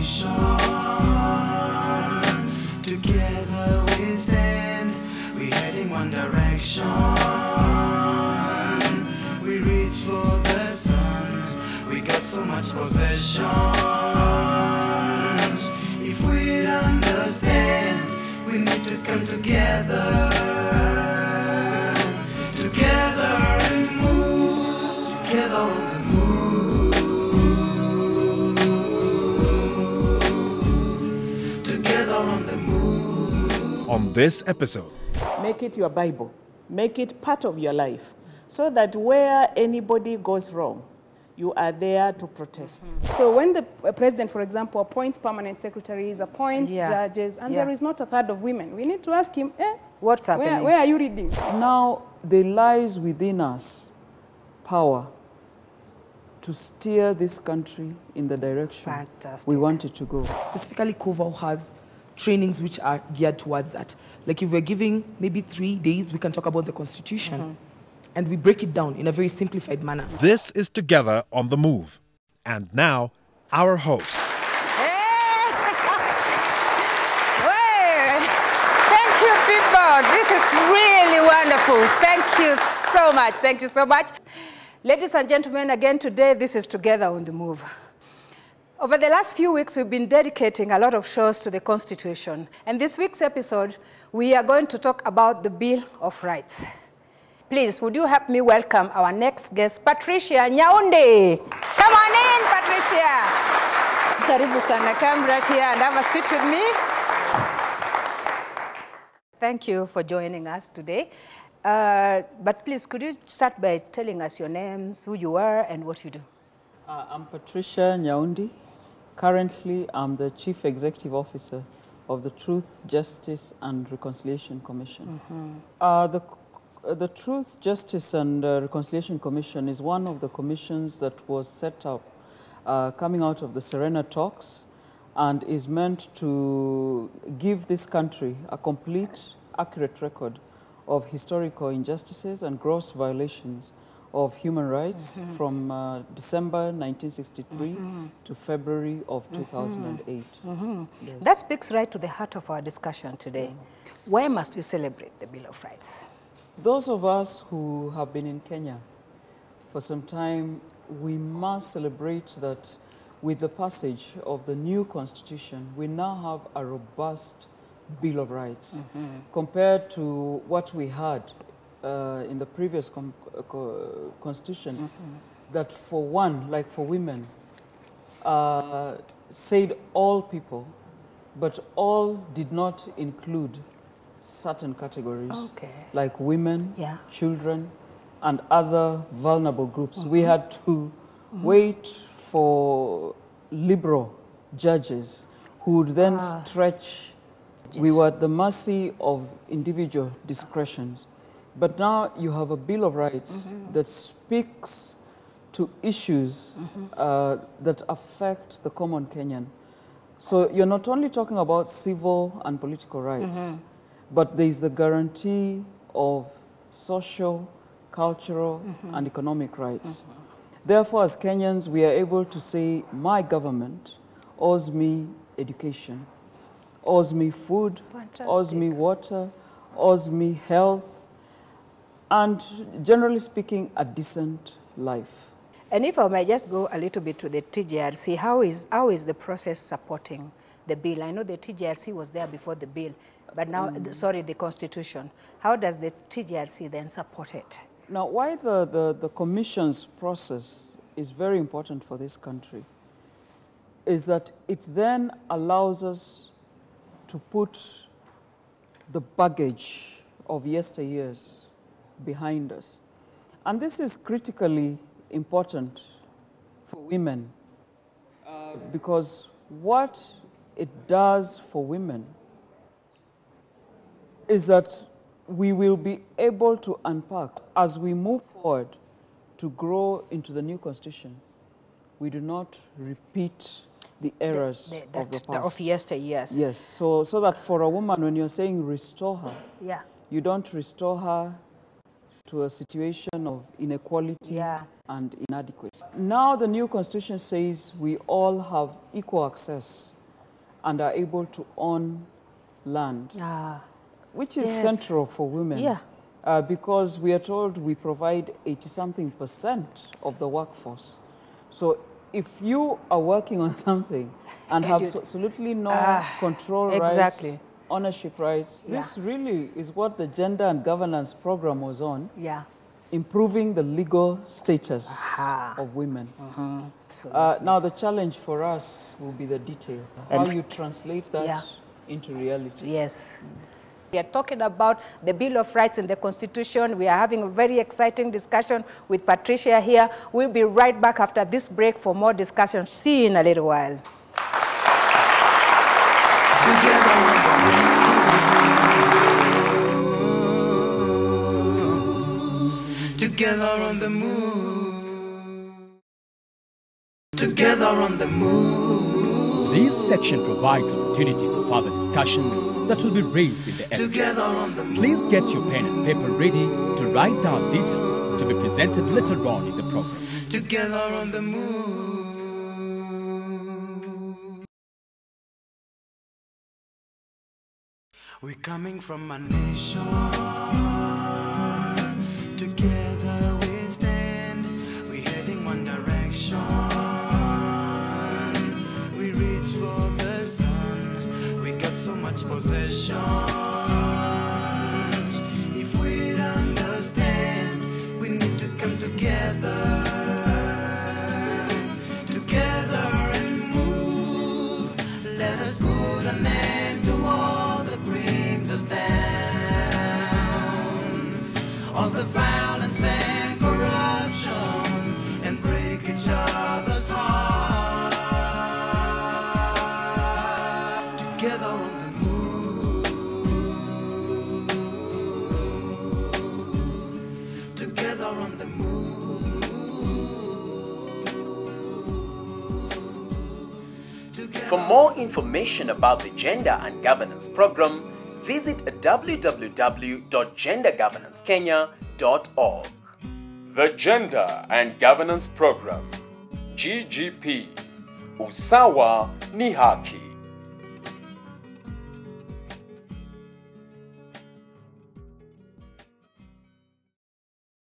nation. Together we stand, we head in one direction. We reach for the sun, we got so much possessions. If we understand, we need to come together. Together and move, together on the move. Together on the move. On this episode, make it your Bible, make it part of your life, so that where anybody goes wrong, you are there to protest. So when the president, for example, appoints permanent secretaries, appoints judges, and there is not a third of women, we need to ask him, what's happening? Where are you reading? Now, there lies within us power to steer this country in the direction we want it to go. Specifically, Koval has trainings which are geared towards that. Like if we're giving maybe 3 days, we can talk about the Constitution. And we break it down in a very simplified manner. this is Together on the Move. And now, our host. Thank you, people. This is really wonderful. Thank you so much. Thank you so much. Ladies and gentlemen, again today, this is Together on the Move. Over the last few weeks, we've been dedicating a lot of shows to the Constitution. And this week's episode, we are going to talk about the Bill of Rights. Please, would you help me welcome our next guest, Patricia Nyaundi. Come on in, Patricia. Karibu sana. Come right here and have a seat with me. Thank you for joining us today. But please, could you start by telling us your names, who you are, and what you do? I'm Patricia Nyaundi. Currently, I'm the Chief Executive Officer of the Truth, Justice and Reconciliation Commission. The Truth, Justice and Reconciliation Commission is one of the commissions that was set up coming out of the Serena talks and is meant to give this country a complete, accurate record of historical injustices and gross violations of human rights from December 1963 to February of 2008. Yes. That speaks right to the heart of our discussion today. Why must we celebrate the Bill of Rights? Those of us who have been in Kenya for some time, we must celebrate that with the passage of the new constitution, we now have a robust Bill of Rights compared to what we had in the previous constitution that for one, like for women, said all people, but all did not include certain categories, like women, children, and other vulnerable groups. We had to wait for liberal judges who would then stretch. We were at the mercy of individual discretions. But now you have a Bill of Rights that speaks to issues that affect the common Kenyan. So you're not only talking about civil and political rights, but there is the guarantee of social, cultural, and economic rights. Therefore, as Kenyans, we are able to say, my government owes me education, owes me food, owes me water, owes me health, and generally speaking, a decent life. And if I may just go a little bit to the TJRC, how is the process supporting the bill? I know the TJRC was there before the bill, but now, sorry, the Constitution. How does the TJRC then support it? Now, why the Commission's process is very important for this country is that it then allows us to put the baggage of yesteryears behind us. And this is critically important for women because what it does for women is that we will be able to unpack as we move forward to grow into the new constitution. We do not repeat the errors of the past. Of yesteryears. Yes, so that for a woman, when you're saying restore her, you don't restore her to a situation of inequality and inadequacy. Now the new constitution says we all have equal access and are able to own land, which is central for women. Yeah. Because we are told we provide 80-something% of the workforce. So if you are working on something and have absolutely no control rights, ownership rights, this really is what the Gender and Governance Program was on. Yeah. Improving the legal status of women. Now the challenge for us will be the detail. How you translate that into reality. Yes. We are talking about the Bill of Rights in the Constitution. We are having a very exciting discussion with Patricia here. We'll be right back after this break for more discussion. See you in a little while. Together on the move. Together on the move. This section provides opportunity for further discussions that will be raised in the episode. Please get your pen and paper ready to write down details to be presented later on in the program. Together on the move. We're coming from a nation. Together we stand. We're heading one direction. We reach for the sun. We got so much possessions. If we'd understand, we need to come together. Together and move. Let us put an end to all that brings us down. All the violence and corruption, and break each other's heart. Together on the move. Together on the move. For more information about the Gender and Governance Program, visit www.gendergovernancekenya.org. The Gender and Governance Program, GGP, Usawa ni Haki.